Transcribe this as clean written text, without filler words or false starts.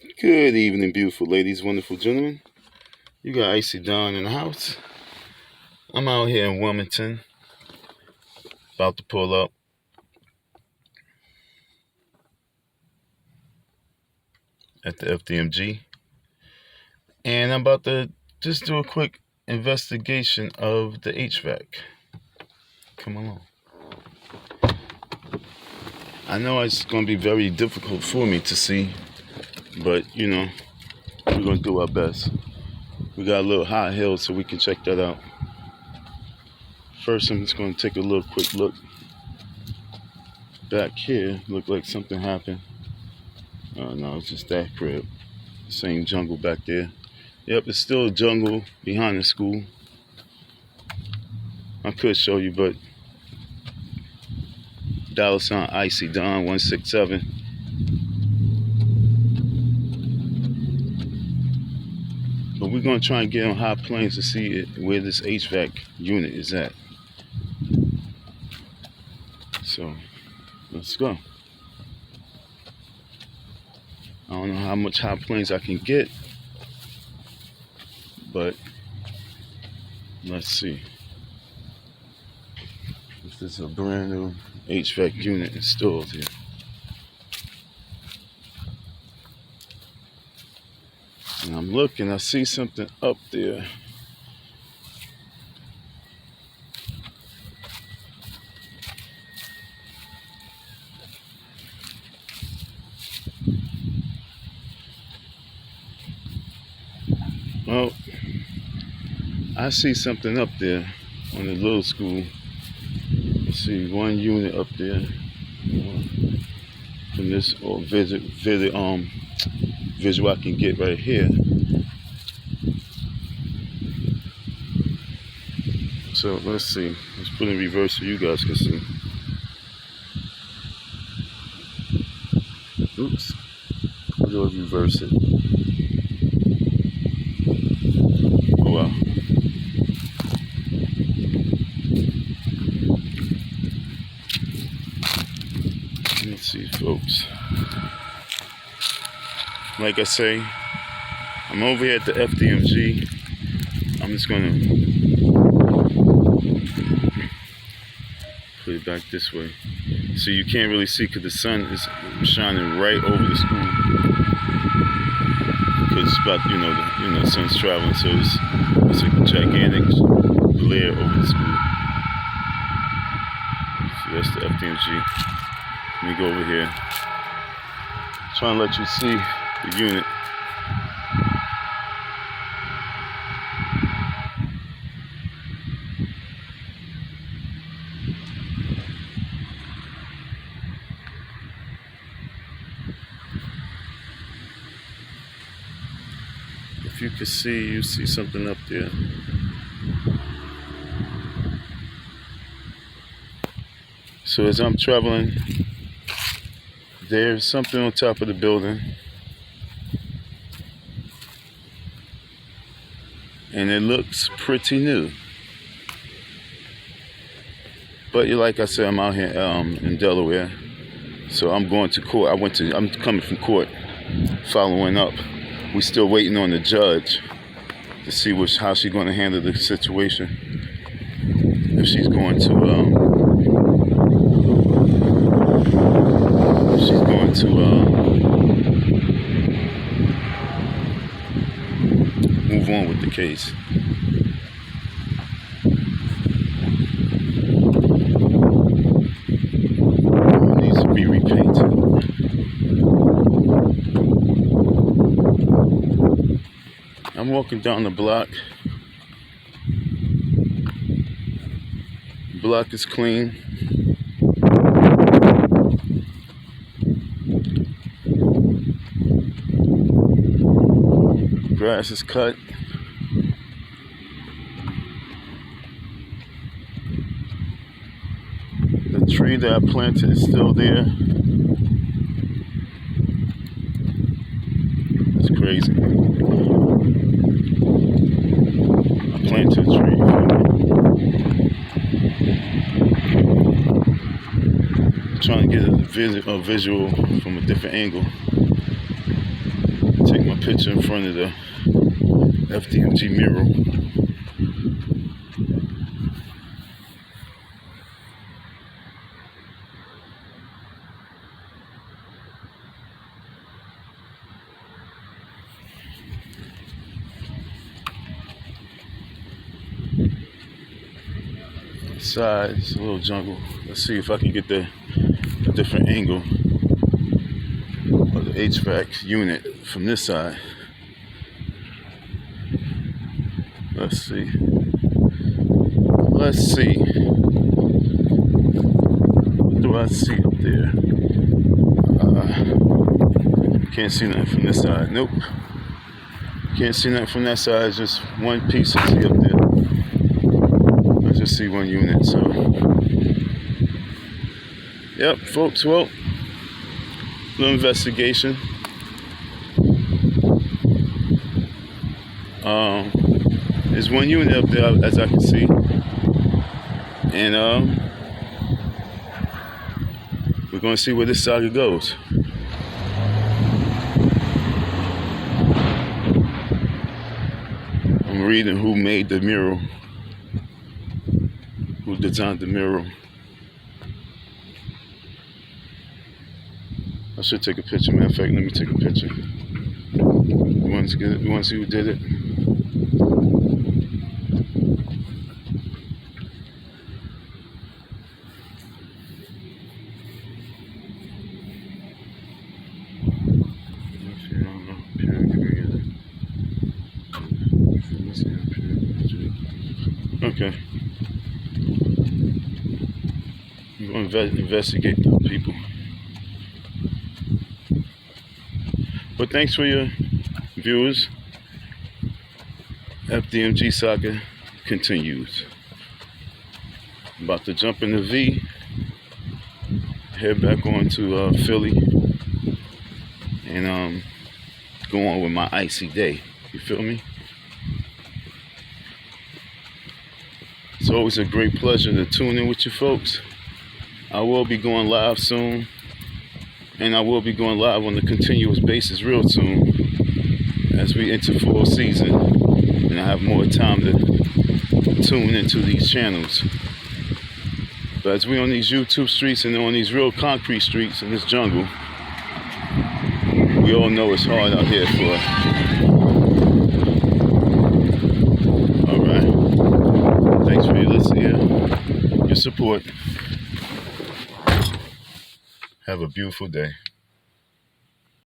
Good evening, beautiful ladies, wonderful gentlemen. You got Icy Dawn in the house. I'm out here in Wilmington, about to pull up. At the FDMG. And I'm about to just do a quick investigation of the HVAC. Come along. I know it's going to be very difficult for me to see, but we're going to do our best. We got a little high hill so we can check that out. First, I'm just going to take a little quick look. Back here, looked like something happened. No, it's just that crib. Same jungle back there. Yep, it's still a jungle behind the school. I could show you, but $ Icy Dawn 167. But we're gonna try and get on high planes to see where this HVAC unit is at. So let's go. I don't know how much high planes I can get, but let's see. This is a brand new HVAC unit installed here. And I'm looking, I see something up there. Well, I see something up there on the little school. I see one unit up there from this visual I can get right here. So let's see. Let's put in reverse so you guys can see. Oops. How do I reverse it? Oh wow. Let's see, folks. Like I say, I'm over here at the FDMG. I'm just gonna put it back this way, so you can't really see because the sun is shining right over the school. Because it's about the sun's traveling, so it's a gigantic glare over the school. So that's the FDMG. Let me go over here. Trying to let you see the unit. If you can see, you see something up there. So as I'm traveling, there's something on top of the building. And it looks pretty new. But like I said, I'm out here in Delaware. So I'm going to court. I'm coming from court, following up. We're still waiting on the judge to see how she's going to handle the situation. If she's going to move on with the case. It needs to be repainted. I'm walking down the block. The block is clean. Grass is cut. The tree that I planted is still there. It's crazy. I planted a tree. I'm trying to get a visual from a different angle. picture in front of the FDMG mural. Side, it's a little jungle. Let's see if I can get a different angle of the HVAC unit from this side. Let's see. What do I see up there? Can't see nothing from this side. Nope. Can't see nothing from that side. It's just one piece I see up there. I just see one unit, so. Yep, folks, well, little investigation. There's one unit up there, as I can see. And we're going to see where this saga goes. I'm reading who made the mural. Who designed the mural. I should take a picture. Matter of fact, let me take a picture. You want to get it? You want to see who did it? Okay. I'm going to investigate the people. But thanks for your viewers. FDMG saga continues. I'm about to jump in the V, head back on to Philly, and go on with my icy day. You feel me? It's always a great pleasure to tune in with you folks. I will be going live soon, and I will be going live on a continuous basis real soon as we enter fall season, and I have more time to tune into these channels. But as we on these YouTube streets and on these real concrete streets in this jungle, we all know it's hard out here for us. Alright. Thanks for your listening, your support. Have a beautiful day.